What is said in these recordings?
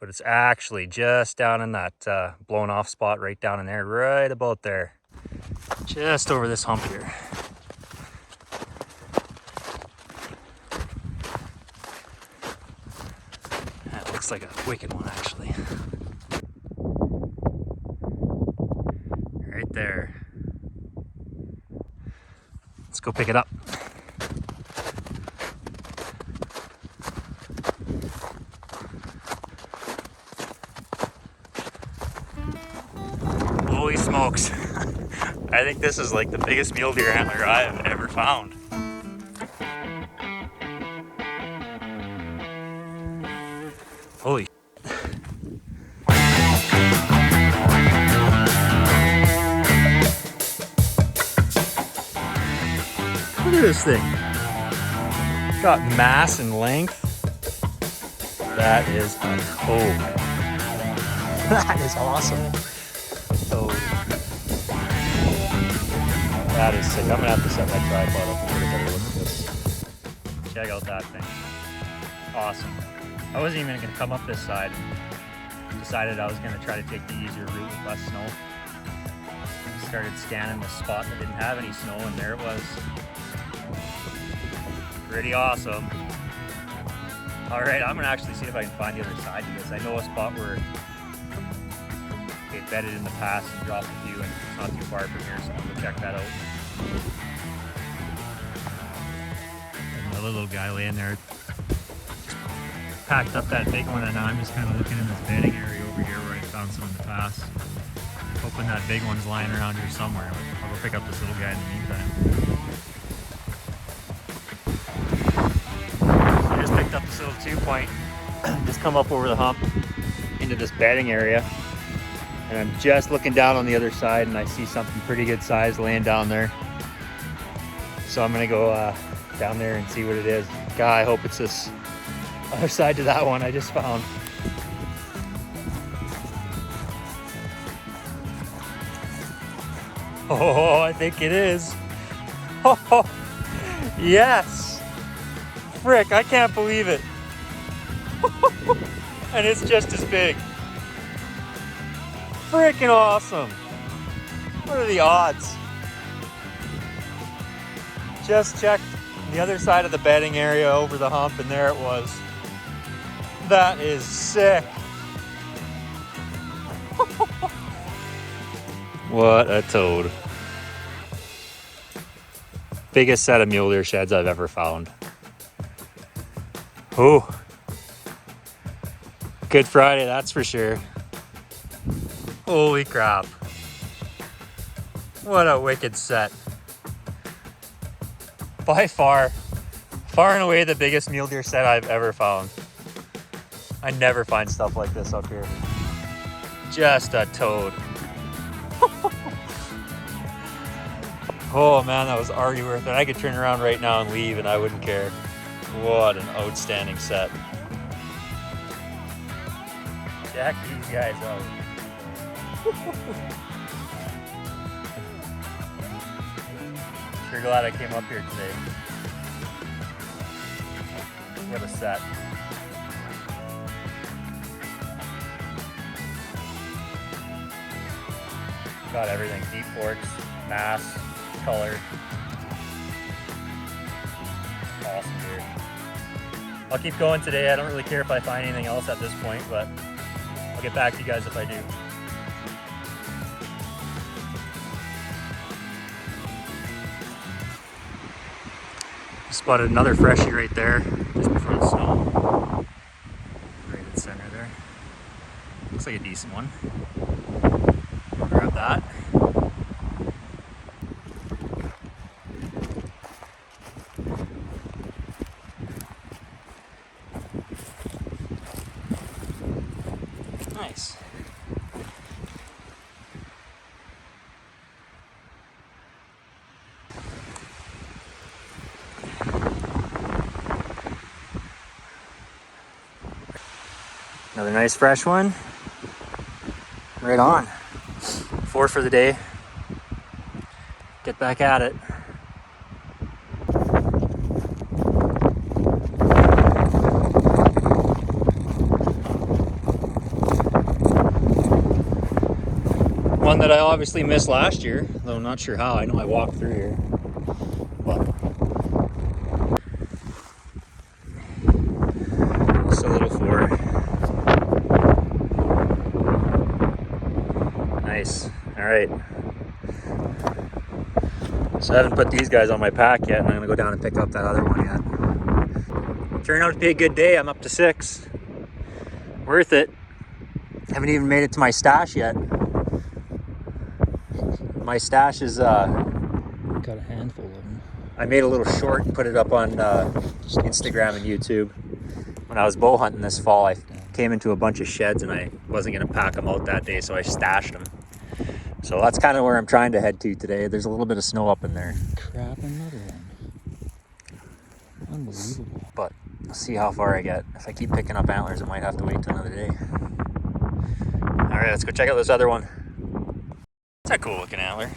but it's actually just down in that blown off spot right down in there, right about there. Just over this hump here. That looks like a wicked one actually. Right there. Let's go pick it up. Holy smokes. I think this is like the biggest mule deer antler I have ever found. Holy look at this thing. It's got mass and length. That is a toad. That is awesome. Toad. That is sick. I'm gonna have to set my tripod up and get a better look at this. Check out that thing. Awesome. I wasn't even gonna come up this side. Decided I was gonna try to take the easier route with less snow. Started scanning the spot that didn't have any snow, and there it was. Pretty awesome. All right, I'm gonna actually see if I can find the other side of this. I know a spot where they bedded in the past and dropped a few, and it's not too far from here, so I'm gonna check that out. Another little guy laying there. Packed up that big one, and now I'm just kind of looking in this bedding area over here where I found some in the past. Hoping that big one's lying around here somewhere. I'll go pick up this little guy in the meantime. So I just picked up this little 2-point. Just come up over the hump into this bedding area. And I'm just looking down on the other side, and I see something pretty good size laying down there. So I'm gonna go down there and see what it is. God, I hope it's this other side to that one I just found. Oh, I think it is. Oh, yes. Frick, I can't believe it. And it's just as big. Freaking awesome. What are the odds? Just checked the other side of the bedding area over the hump, and there it was. That is sick. What a toad. Biggest set of mule deer sheds I've ever found. Oh, Good Friday, that's for sure. Holy crap. What a wicked set. By far and away the biggest mule deer set I've ever found. I never find stuff like this up here. Just a toad. Oh man, that was already worth it. I could turn around right now and leave and I wouldn't care. What an outstanding set. Check these guys out. Sure glad I came up here today. What a set. Got everything, deep forks, mass, color. Awesome deer. I'll keep going today. I don't really care if I find anything else at this point, but I'll get back to you guys if I do. Spotted another freshie right there, just before the snow. Right in the center there. Looks like a decent one. I'll grab that. Nice. Another nice fresh one. Right on. 4 for the day. Get back at it. one that I obviously missed last year, though I'm not sure how. I know I walked through here. But just a little four. Nice. All right. So I haven't put these guys on my pack yet, and I'm gonna go down and pick up that other one yet. Turned out to be a good day. I'm up to 6. Worth it. Haven't even made it to my stash yet. My stash is got a handful of them. I made a little short and put it up on Instagram and YouTube. When I was bow hunting this fall, I came into a bunch of sheds and I wasn't gonna pack them out that day, so I stashed them. So that's kind of where I'm trying to head to today. There's a little bit of snow up in there. Crap, another one. Unbelievable. But I'll see how far I get. If I keep picking up antlers, I might have to wait till another day. All right, let's go check out this other one. It's a cool looking antler.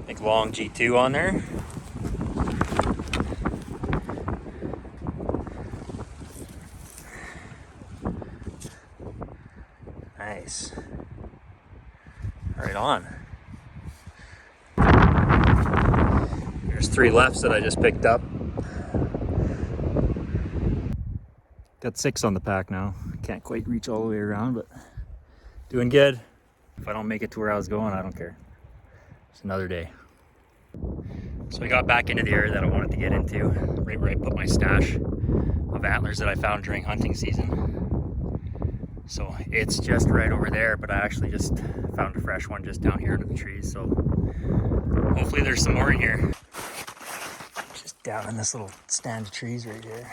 Big long G2 on there. Nice. Right on. There's 3 lefts that I just picked up. Got 6 on the pack now. Can't quite reach all the way around, but doing good. If I don't make it to where I was going, I don't care. It's another day. So we got back into the area that I wanted to get into, right where I put my stash of antlers that I found during hunting season. So it's just right over there, but I actually just found a fresh one just down here under the trees. So hopefully there's some more in here. Just down in this little stand of trees right here.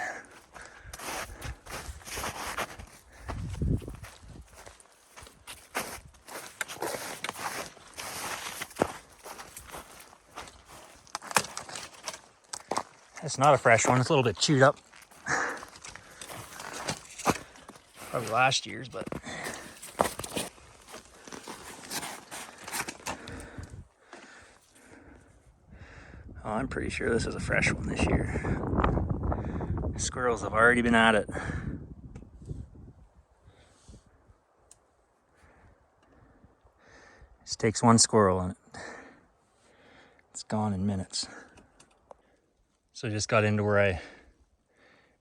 It's not a fresh one, it's a little bit chewed up. Probably last year's, but oh, I'm pretty sure this is a fresh one this year. Squirrels have already been at it. Just takes one squirrel and it's gone in minutes. So I just got into where I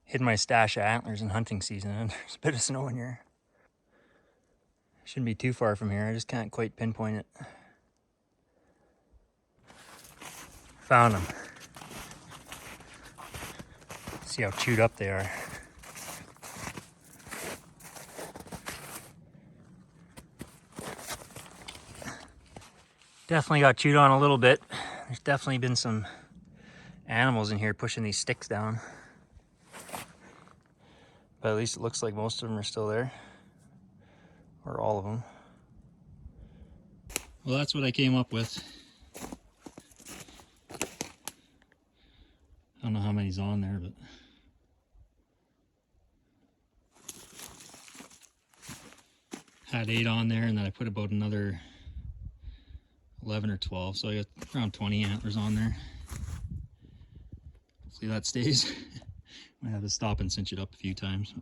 hid my stash of antlers in hunting season, and there's a bit of snow in here. Shouldn't be too far from here, I just can't quite pinpoint it. Found them. See how chewed up they are. Definitely got chewed on a little bit. There's definitely been some animals in here pushing these sticks down. But at least it looks like most of them are still there. Or all of them. Well, that's what I came up with. I don't know how many's on there, but had 8 on there, and then I put about another 11 or 12, so I got around 20 antlers on there. Hopefully that stays. I have to stop and cinch it up a few times.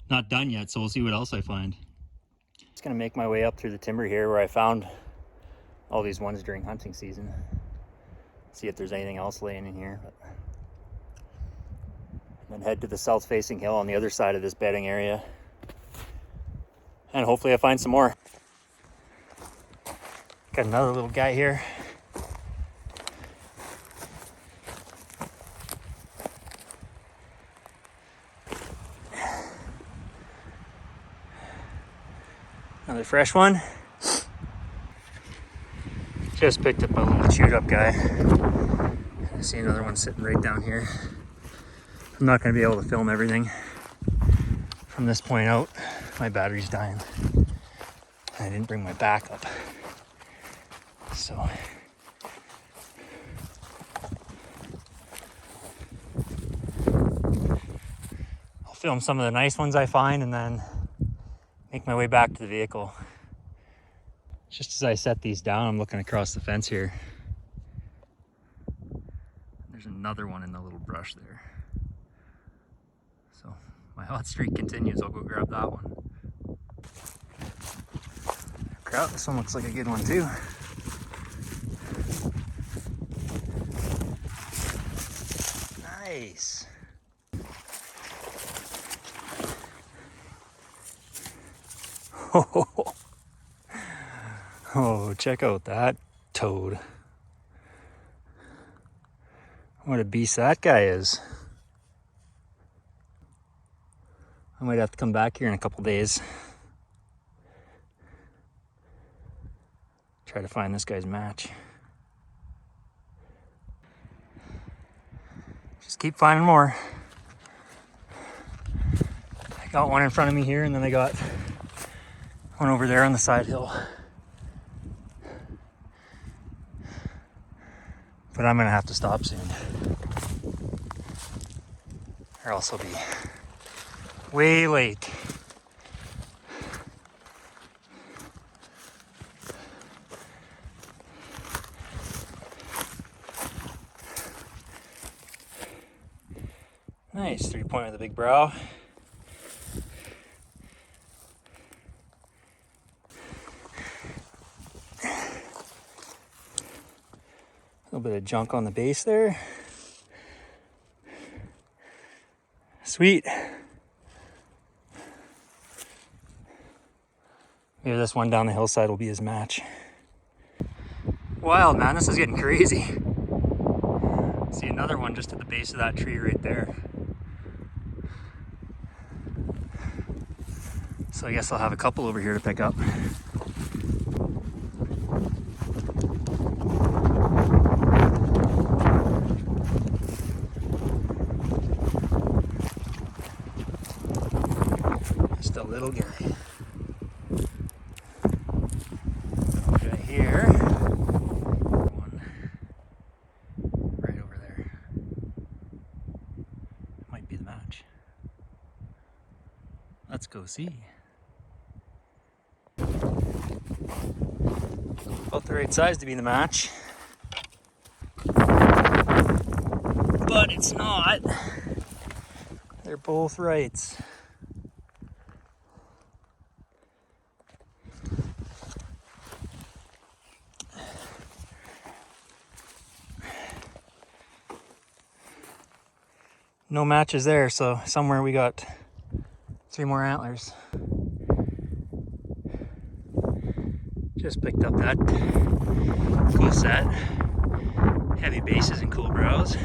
Not done yet, so we'll see what else I find. Just gonna make my way up through the timber here where I found all these ones during hunting season. See if there's anything else laying in here. And then head to the south facing hill on the other side of this bedding area. And hopefully I find some more. Got another little guy here. Another fresh one. Just picked up a little chewed up guy. I see another one sitting right down here. I'm not gonna be able to film everything from this point out. My battery's dying. I didn't bring my backup. So I'll film some of the nice ones I find and then make my way back to the vehicle. Just as I set these down, I'm looking across the fence here. There's another one in the little brush there. So my hot streak continues. I'll go grab that one. crap, this one looks like a good one too. Nice. Oh, check out that toad. What a beast that guy is. I might have to come back here in a couple days. Try to find this guy's match. Just keep finding more. I got one in front of me here, and then I got one over there on the side hill. But I'm gonna have to stop soon, or else I'll be way late. Nice 3-point with the big brow. A little bit of junk on the base there. Sweet. Maybe this one down the hillside will be his match. Wild, man, this is getting crazy. See another one just at the base of that tree right there. So I guess I'll have a couple over here to pick up. Just a little guy. Right here. One right over there. Might be the match. Let's go see. About the right size to be the match. But it's not. They're both rights. No matches there, so somewhere we got 3 more antlers. Just picked up that cool set. Heavy bases and cool brows.